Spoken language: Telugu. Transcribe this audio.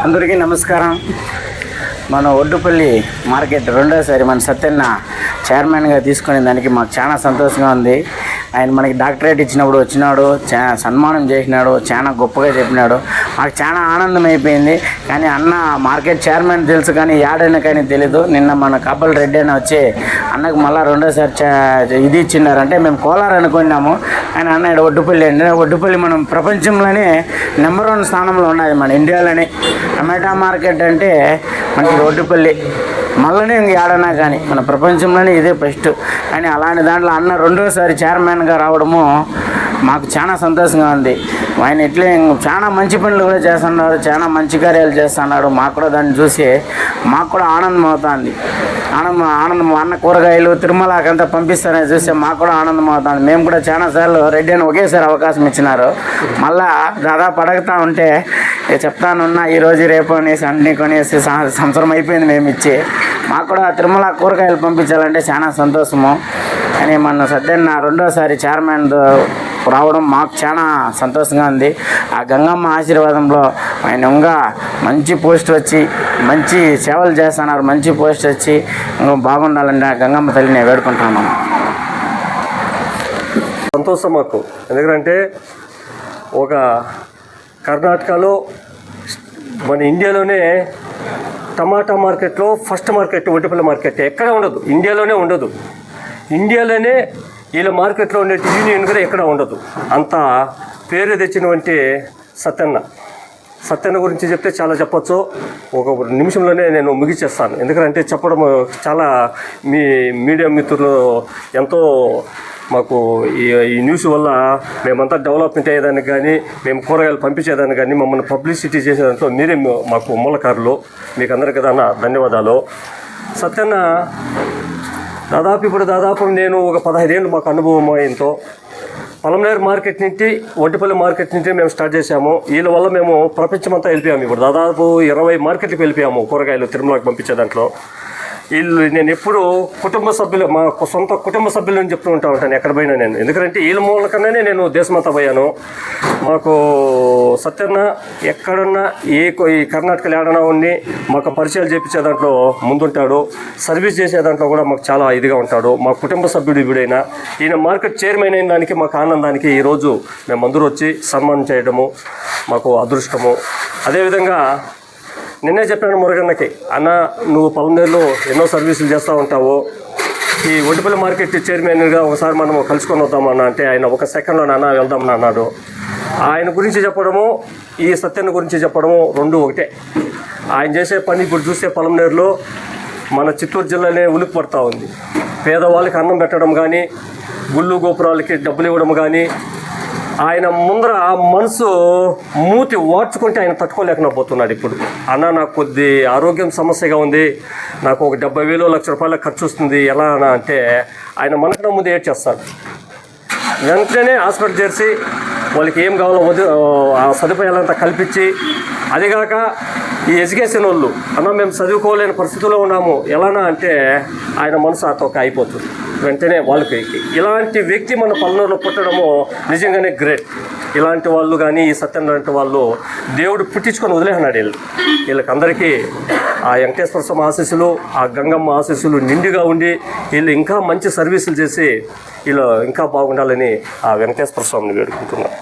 అందరికీ నమస్కారం. మన ఒడ్డుపల్లి మార్కెట్ రెండోసారి మన సత్యన్న చైర్మన్గా తీసుకునే దానికి మాకు చాలా సంతోషంగా ఉంది. ఆయన మనకి డాక్టరేట్ ఇచ్చినప్పుడు వచ్చినాడు, సన్మానం చేసినాడు, చాలా గొప్పగా చెప్పినాడు. మాకు చాలా ఆనందం అయిపోయింది. కానీ అన్న మార్కెట్ చైర్మన్ తెలుసు కానీ యాడైనా కానీ తెలీదు. నిన్న మన కాపల్ రెడ్డి అని వచ్చి అన్నకు మళ్ళీ రెండోసారి ఇది ఇచ్చినారంటే మేము కోలార్ అనుకున్నాము. కానీ అన్న ఇక్కడ ఒడ్డుపల్లి అండి. ఒడ్డుపల్లి మనం ప్రపంచంలోనే నెంబర్ 1 స్థానంలో ఉన్నది మన ఇండియాలోనే. టమాటా మార్కెట్ అంటే మనకి ఒడ్డుపల్లి మళ్ళీ ఇంక ఏడన్నా కానీ మన ప్రపంచంలోనే ఇదే ఫస్ట్. కానీ అలాంటి దాంట్లో అన్న రెండోసారి చైర్మన్గా రావడము మాకు చాలా సంతోషంగా ఉంది. ఆయన ఇట్లే చాలా మంచి పనులు కూడా చేస్తున్నారు, చాలా మంచి కార్యాలు చేస్తున్నాడు. మాకు కూడా దాన్ని చూసి మాకు కూడా ఆనందం అవుతుంది. ఆనందం అన్న కూరగాయలు తిరుమలకంతా పంపిస్తారని చూస్తే మాకు కూడా ఆనందం అవుతుంది. మేము కూడా చాలాసార్లు రెడ్డి అని ఒకేసారి అవకాశం ఇచ్చినారు. మళ్ళా దాదాపు అడుగుతూ ఉంటే చెప్తానున్నా ఈరోజు రేపు అనేసి అన్నీ కొనేసి సంవత్సరం అయిపోయింది మేము ఇచ్చి. మాకు కూడా తిరుమల కూరగాయలు పంపించాలంటే చాలా సంతోషము. కానీ మన సత్యన్న రెండోసారి చైర్మన్ రావడం మాకు చాలా సంతోషంగా ఉంది. ఆ గంగమ్మ ఆశీర్వాదంలో ఆయన ఇంకా మంచి పోస్ట్ వచ్చి మంచి సేవలు చేస్తున్నారు. మంచి పోస్ట్ వచ్చి ఇంకా బాగుండాలని గంగమ్మ తల్లిని వేడుకుంటున్నాను. సంతోషం మాకు. ఎందుకంటే ఒక కర్ణాటకలో మన ఇండియాలోనే టమాటా మార్కెట్లో ఫస్ట్ మార్కెట్ ఒడ్డుపల్లి మార్కెట్ ఎక్కడ ఉండదు, ఇండియాలోనే ఉండదు. ఇండియాలోనే వీళ్ళ మార్కెట్లో ఉండే యూనియన్ కూడా ఎక్కడ ఉండదు. అంత పేరు తెచ్చినటువంటి సత్యన్న గురించి చెప్తే చాలా చెప్పచ్చు. ఒక నిమిషంలోనే నేను ముగిచేస్తాను. ఎందుకంటే చెప్పడం చాలా మీ మీడియా మిత్రులు ఎంతో మాకు ఈ న్యూస్ వల్ల మేమంతా డెవలప్మెంట్ అయ్యేదానికి కానీ మేము కూరగాయలు పంపించేదానికి కానీ మమ్మల్ని పబ్లిసిటీ చేసేదాంట్లో మీరే మాకు మూలకారులు. మీకు అందరికీ ధన్యవాదాలు. సత్యన్న దాదాపు నేను ఒక 15 ఏళ్ళు మాకు అనుభవం అయింతో పొలంనేరు మార్కెట్ నుంచి ఒడ్డుపల్లి మార్కెట్ నుంచి మేము స్టార్ట్ చేసాము. వీళ్ళ వల్ల మేము ప్రపంచమంతా వెళ్ళిపోయాము. ఇప్పుడు దాదాపు 20 మార్కెట్లకు వెళ్ళిపోయాము కూరగాయలు తిరుమలకి పంపించే దాంట్లో. వీళ్ళు నేను ఎప్పుడు కుటుంబ సభ్యులు మా సొంత కుటుంబ సభ్యులని చెప్తూ ఉంటాను ఎక్కడ పోయినా నేను. ఎందుకంటే వీళ్ళ మూలకన్నానే నేను దేశమంతా పోయాను. మాకు సత్యన్న ఎక్కడన్నా ఈ కర్ణాటకలో ఏడన్నా ఉండి మాకు పరిచయాలు చేయించే దాంట్లో ముందుంటాడు. సర్వీస్ చేసే దాంట్లో కూడా మాకు చాలా ఇదిగా ఉంటాడు. మా కుటుంబ సభ్యుడు ఇవిడైనా ఈయన మార్కెట్ చైర్మన్ అయిన దానికి మాకు ఆనందానికి ఈరోజు మేమందరూ వచ్చి సన్మానం చేయడము మాకు అదృష్టము. అదేవిధంగా నిన్నే చెప్పాను మురుగన్నకి, అన్న నువ్వు పొలంనేరులో ఎన్నో సర్వీసులు చేస్తూ ఉంటావు, ఈ ఒడ్డుపల్లి మార్కెట్ చైర్మన్గా ఒకసారి మనము కలుసుకొని వద్దామన్నా అంటే ఆయన ఒక సెకండ్లో నాన్న వెళ్దామని అన్నాడు. ఆయన గురించి చెప్పడము ఈ సత్యన్న గురించి చెప్పడము రెండు ఒకటే. ఆయన చేసే పని ఇప్పుడు చూస్తే పొలంనేరులో మన చిత్తూరు జిల్లానే ఉలికి పడుతూ ఉంది. పేదవాళ్ళకి అన్నం పెట్టడం కానీ గుళ్ళు గోపురాలకి డబ్బులు ఇవ్వడం కానీ ఆయన ముందర ఆ మనసు మూతి వాడ్చుకుంటే ఆయన తట్టుకోలేకపోతున్నాడు. ఇప్పుడు అన్న నాకు కొద్ది ఆరోగ్యం సమస్యగా ఉంది, నాకు ఒక 70,000 లక్ష రూపాయల ఖర్చు వస్తుంది ఎలా అన్న అంటే ఆయన మనకు ముందు ఏడ్ చేస్తాడు. వెంటనే హాస్పిటల్ చేర్చి వాళ్ళకి ఏం కావాలో ఆ సదుపాయాలంతా కల్పించి, అదిగాక ఈ ఎడ్యుకేషన్ వాళ్ళు అన్న మేము చదువుకోలేని పరిస్థితుల్లో ఉన్నాము ఎలానా అంటే ఆయన మనసు ఆతోక అయిపోతుంది. వెంటనే వాళ్ళకి ఇలాంటి వ్యక్తి మన పల్లెటూరులో పుట్టడము నిజంగానే గ్రేట్. ఇలాంటి వాళ్ళు కానీ ఈ సత్యం లాంటి వాళ్ళు దేవుడు పుట్టించుకొని వదిలేస్తున్నాడు. వీళ్ళకి అందరికీ ఆ వెంకటేశ్వర స్వామి ఆశీస్సులు, ఆ గంగమ్మ ఆశీస్సులు నిండుగా ఉండి వీళ్ళు ఇంకా మంచి సర్వీసులు చేసి వీళ్ళు ఇంకా బాగుండాలని ఆ వెంకటేశ్వర స్వామిని వేడుకుంటున్నారు.